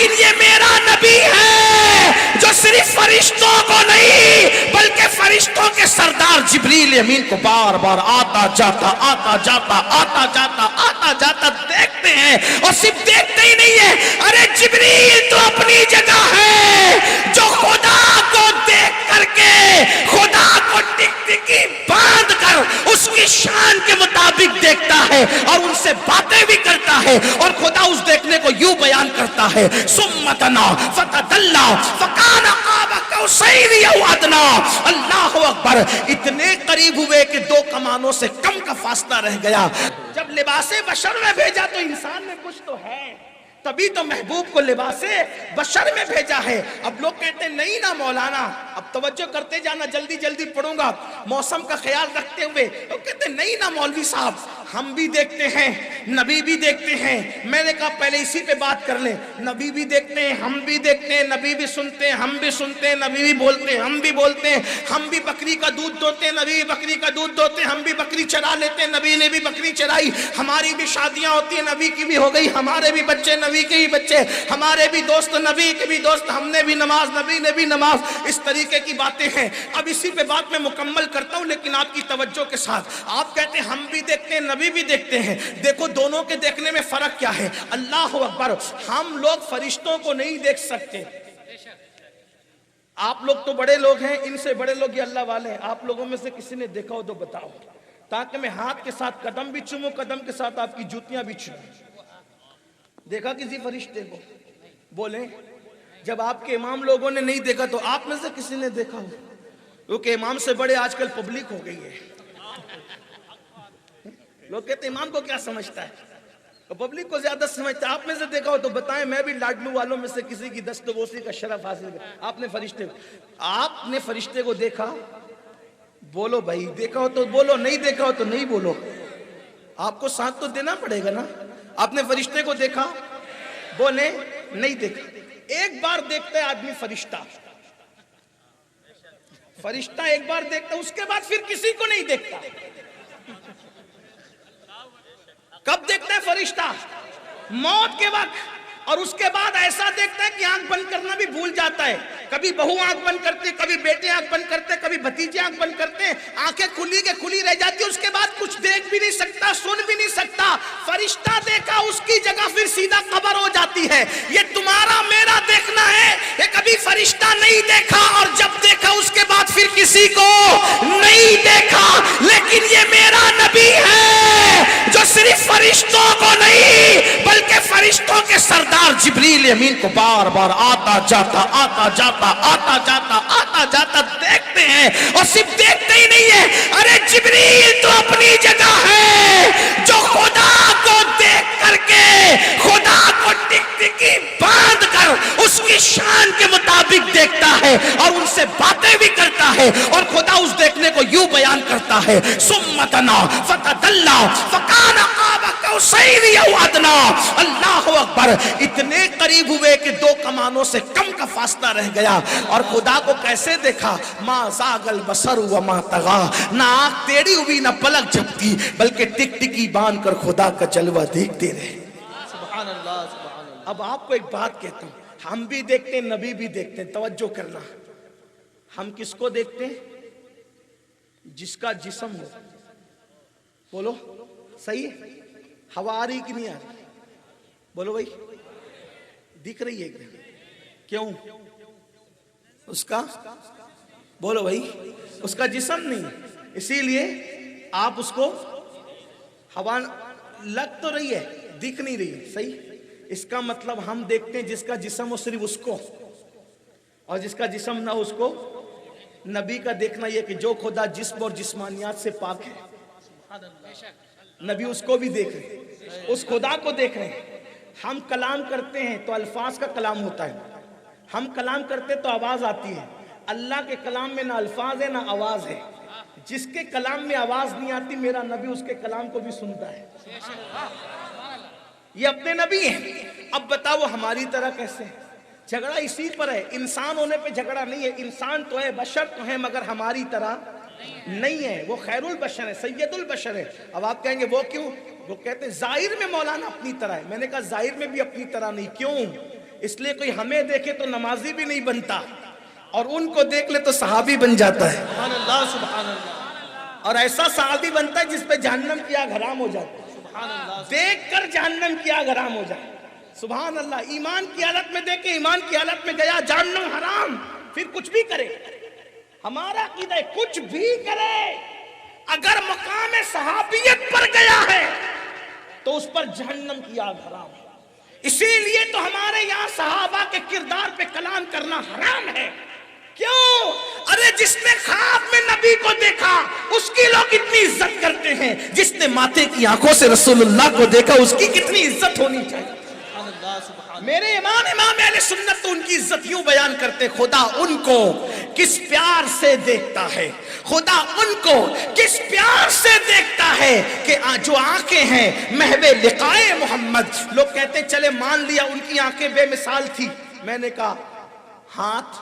لیکن یہ میرا نبی ہے جو صرف فرشتوں کو نہیں بلکہ فرشتوں کے سردار جبریل امین کو بار بار آتا جاتا دیکھتے ہیں، اور صرف دیکھتے ہی نہیں ہے، ارے جبریل تو اپنی جگہ ہے جو خدا کو دیکھ کر کے خدا کو ٹکٹکی باندھ کر اس کی شان کے مطابق دیکھتا ہے اور ان سے باتیں بھی کرتا ہے، اور خدا اس دیکھنے کو یوں بیان کرتا ہے ثم دنا فتدلی فکان قاب قوسین او ادنی۔ اللہ اکبر، اتنے قریب ہوئے کہ دو کمانوں سے کم کا فاصلہ رہ گیا۔ جب لباس بشر میں بھیجا تو انسان میں کچھ تو ہے، تبھی تو محبوب کو لباس بشر میں بھیجا ہے۔ اب لوگ کہتے ہیں نہیں نا مولانا، اب توجہ کرتے جانا، جلدی جلدی پڑھوں گا موسم کا خیال رکھتے ہوئے۔ لوگ کہتے ہیں نہیں نا مولوی صاحب، ہم بھی دیکھتے ہیں نبی بھی دیکھتے ہیں۔ میں نے کہا پہلے اسی پہ بات کر لیں، نبی بھی دیکھتے ہیں ہم بھی دیکھتے ہیں، نبی بھی سنتے ہیں ہم بھی سنتے ہیں، نبی بھی بولتے ہیں ہم بھی بولتے ہیں، ہم بھی بکری کا دودھ دوتے ہیں، نبی بھی بکری کا دودھ دوتے ہیں، ہم بھی بکری چرا لیتے ہیں، نبی نے بھی بکری چرائی، ہماری بھی شادیاں ہوتی ہیں، نبی کی بھی ہو گئی، ہمارے بھی بچے نبی کے بھی بچے، ہمارے بھی دوست نبی کے بھی دوست، ہم نے بھی نماز نبی نے بھی نماز، اس طریقے کی باتیں ہیں۔ اب اسی پہ بات میں مکمل کرتا ہوں لیکن آپ کی توجہ کے ساتھ۔ آپ کہتے ہیں ہم بھی دیکھتے ہیں نبی بھی دیکھتے ہیں، دیکھو دونوں کے دیکھنے میں فرق کیا ہے۔ اللہ اکبر، ہم لوگ فرشتوں کو نہیں دیکھ سکتے۔ آپ لوگ تو بڑے لوگ ہیں، ان سے بڑے لوگ یہ اللہ والے ہیں، آپ لوگوں میں سے کسی نے دیکھا ہو تو بتاؤ، تاکہ میں ہاتھ کے ساتھ قدم بھی چوموں، قدم کے ساتھ آپ کی جوتیاں بھی چوموں۔ دیکھا کسی فرشتے کو؟ بولیں۔ جب آپ کے امام لوگوں نے نہیں دیکھا تو آپ میں سے کسی نے دیکھا ہو؟ کیونکہ امام سے بڑے آج کل پبلک ہو گئی ہے۔ لوگ کہتے ہیں امام کو کیا سمجھتا ہے، پبلک کو زیادہ سمجھتا ہے۔ آپ میں سے دیکھا ہو تو بتائیں، میں بھی لاڈلو والوں میں سے کسی کی دستبوسی کا شرف حاصل کیا۔ آپ نے فرشتے کو دیکھا؟ بولو بھائی، دیکھا ہو تو بولو، نہیں دیکھا ہو تو نہیں بولو، آپ کو ساتھ تو دینا پڑے گا نا۔ آپ نے فرشتے کو دیکھا؟ بولے نہیں دیکھا۔ ایک بار دیکھتا ہے آدمی فرشتہ ایک بار دیکھتا ہے، اس کے بعد پھر کسی کو نہیں دیکھتا۔ کب دیکھتا ہے فرشتہ؟ موت کے وقت، اور اس کے بعد ایسا دیکھتا ہے کہ آنکھ بند کرنا بھی بھول جاتا ہے۔ کبھی بہو آنکھ بند کرتے، کبھی بیٹے آنکھ بند کرتے، کبھی بھتیجے آنکھ بند کرتے ہیں، آنکھیں کھلی کے کھلی رہ جاتی، اس کے بعد کچھ دیکھ بھی نہیں سکتا، سن بھی نہیں سکتا۔ فرشتہ دیکھا، اس کی جگہ پھر سیدھا قبر ہو جاتی ہے۔ یہ تمہارا میرا دیکھنا ہے، یہ کبھی فرشتہ نہیں دیکھا، اور جب دیکھا اس کے بعد پھر کسی کو نہیں دیکھا، لیکن یہ میرا نبی ہے جو صرف فرشتوں کو نہیں بلکہ فرشتوں کے سردار جبریل امین کو بار بار آتا جاتا دیکھتے ہیں، اور صرف دیکھتے ہی نہیں ہے، ارے جبریل تو اپنی جگہ ہے جو خدا کو دیکھ کر کے خدا کو ٹکٹکی باندھ کر اس کی شان کے مطابق دیکھتا ہے اور ان سے باتیں بھی کرتا ہے، اور خدا اس دیکھنے کو یوں بیان کرتا ہے ثم دنا فتدلی فکان قاب قوسین او ادنی۔ اللہ اکبر، اتنے قریب ہوئے کہ دو کمانوں سے کم کا فاصلہ رہ گیا، اور خدا کو کیسے دیکھا؟ ما زاغ البصر وما طغی، نہ آنکھ ٹیڑھی ہوئی نہ پلک جھپکی، بلکہ ٹکٹکی باندھ کر خدا کا جلوہ دیکھتے رہے۔ سبحان اللہ سبحان اللہ۔ اب آپ کو ایک بات کہتا ہوں، ہم بھی دیکھتے ہیں نبی بھی دیکھتے ہیں، توجہ کرنا۔ ہم کس کو دیکھتے ہیں؟ جس کا جسم ہو۔ بولو صحیح ہے؟ ہوا آ رہی کہ نہیں آ رہی؟ بولو بھائی، دکھ رہی ہے کیا؟ کیوں؟ اس کا، بولو بھائی، اس کا جسم نہیں، اسی لیے آپ اس کو، ہوا لگ تو رہی ہے، دکھ نہیں رہی ہے، صحیح؟ اس کا مطلب ہم دیکھتے ہیں جس کا جسم ہو صرف اس کو، اور جس کا جسم نہ ہو اس کو۔ نبی کا دیکھنا یہ کہ جو خدا جسم اور جسمانیات سے پاک ہے، نبی اس کو بھی دیکھ رہے ہیں، اس خدا کو دیکھ رہے ہیں۔ ہم کلام کرتے ہیں تو الفاظ کا کلام ہوتا ہے، ہم کلام کرتے تو آواز آتی ہے۔ اللہ کے کلام میں نہ الفاظ ہے نہ آواز ہے۔ جس کے کلام میں آواز نہیں آتی، میرا نبی اس کے کلام کو بھی سنتا ہے۔ یہ اپنے نبی ہیں۔ اب بتاؤ ہماری طرح کیسے؟ جھگڑا اسی پر ہے، انسان ہونے پہ جھگڑا نہیں ہے۔ انسان تو ہے، بشر تو ہے، مگر ہماری طرح نہیں ہے۔ وہ خیر البشر ہے، سید البشر ہے۔ اب آپ کہیں گے وہ کیوں؟ وہ کہتے ہیں ظاہر میں مولانا اپنی طرح ہے۔ میں نے کہا ظاہر میں بھی اپنی طرح نہیں۔ کیوں؟ اس لیے کوئی ہمیں دیکھے تو نمازی بھی نہیں بنتا اور ان کو دیکھ لے تو صحابی بن جاتا ہے. سبحان اللہ سبحان اللہ اور ایسا صحابی بنتا ہے جس پہ جہنم کی آگ حرام ہو جاتی ہے. سبحان اللہ. دیکھ کر جہنم کی آگ حرام ہو جائے. سبحان اللہ. ایمان کی حالت میں دیکھے ایمان کی حالت میں گیا جہنم حرام، پھر کچھ بھی کرے. ہمارا عقیدہ ہے کچھ بھی کرے اگر مقام صحابیت پر گیا ہے تو اس پر جہنم کی آگ حرام ہے. اسی لیے تو ہمارے یہاں صحابہ کے کردار پہ کلام کرنا حرام ہے. کیوں؟ ارے جس نے خواب میں نبی کو دیکھا اس کی لوگ اتنی عزت کرتے ہیں، جس نے ماتھے کی آنکھوں سے رسول اللہ کو دیکھا اس کی کتنی عزت ہونی چاہیے. سبحان اللہ سبحان میرے امام اہل سنت تو ان کی عزت یوں بیان کرتے، خدا ان کو کس پیار سے دیکھتا ہے، خدا ان کو کس پیار سے دیکھتا ہے کہ جو آنکھیں ہیں محو لقائے محمد. لوگ کہتے چلے مان لیا ان کی آنکھیں بے مثال تھی. میں نے کہا ہاتھ،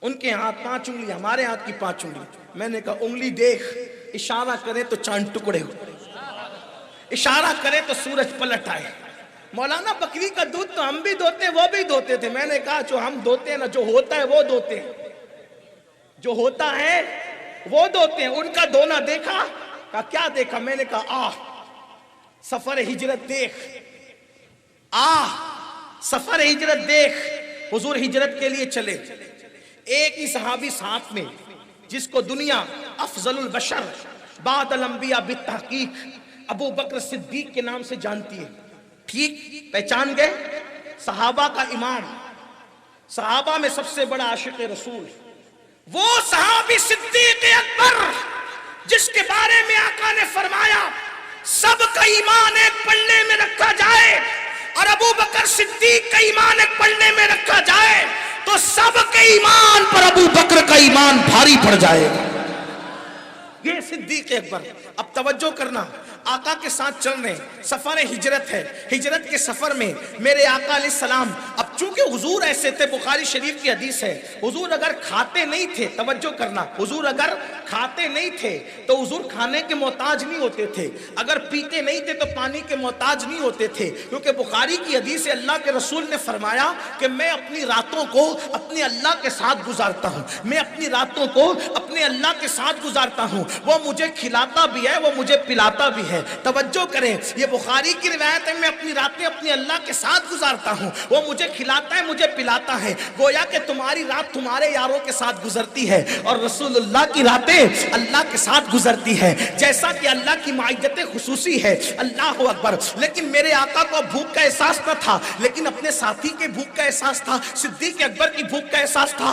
ان کے ہاتھ 5 انگلی، ہمارے ہاتھ کی 5 انگلی. میں نے کہا انگلی دیکھ، اشارہ کرے تو چاند ٹکڑے ہو، اشارہ کرے تو سورج پلٹ آئے. مولانا بکری کا دودھ تو ہم بھی دوتے وہ بھی دوتے تھے. میں نے کہا جو ہم دوتے ہیں نا، جو ہوتا ہے وہ دوتے ہیں، جو ہوتا ہے وہ دوتے ہیں. ان کا دونا دیکھا؟ کہا کیا دیکھا؟ میں نے کہا سفر ہجرت دیکھ، سفر ہجرت دیکھ. حضور ہجرت کے لیے چلے. ایک ہی صحابی ساتھ میں جس کو دنیا افضل البشر بعد الانبیاء بالتحقیق ابو بکر صدیق کے نام سے جانتی ہے. ٹھیک پہچان گئے؟ صحابہ کا امام، صحابہ میں سب سے بڑا عاشق رسول، وہ صحابی صدیق اکبر جس کے بارے میں آقا نے فرمایا سب کا ایمان ایک پلڑے میں رکھا جائے اور ابو بکر صدیق کا ایمان ایک پلڑے میں رکھا جائے تو سب کے ایمان پر ابو بکر کا ایمان بھاری پڑ جائے گا. یہ صدیق اکبر. اب توجہ کرنا، آقا کے ساتھ چل رہے ہیں، سفر ہجرت ہے. ہجرت کے سفر میں میرے آقا علیہ السلام، اب چونکہ حضور ایسے تھے، بخاری شریف کی حدیث ہے، حضور اگر کھاتے نہیں تھے، توجہ کرنا، حضور اگر کھاتے نہیں تھے تو حضور کھانے کے محتاج نہیں ہوتے تھے، اگر پیتے نہیں تھے تو پانی کے محتاج نہیں ہوتے تھے. کیونکہ بخاری کی حدیث ہے، اللہ کے رسول نے فرمایا کہ میں اپنی راتوں کو اپنے اللہ کے ساتھ گزارتا ہوں، میں اپنی راتوں کو اپنے اللہ کے ساتھ گزارتا ہوں. وہ مجھے کھلاتا بھی ہے، وہ مجھے پلاتا بھی ہے. توجہ کریں، یہ بخاری کی روایت ہے، میں اپنی راتیں اپنے اللہ کے ساتھ گزارتا ہوں، وہ مجھے کھلاتا ہے، مجھے پلاتا ہے. گویا کہ تمہاری رات تمہارے یاروں کے ساتھ گزرتی ہے اور رسول اللہ کی راتیں اللہ کے ساتھ گزرتی ہے. جیسا کہ اللہ کی معیت خصوصی ہے. اللہ اکبر. لیکن میرے آقا کو بھوک کا احساس نہ تھا، لیکن اپنے ساتھی کے بھوک کا احساس تھا، صدیق اکبر کی بھوک کا احساس تھا.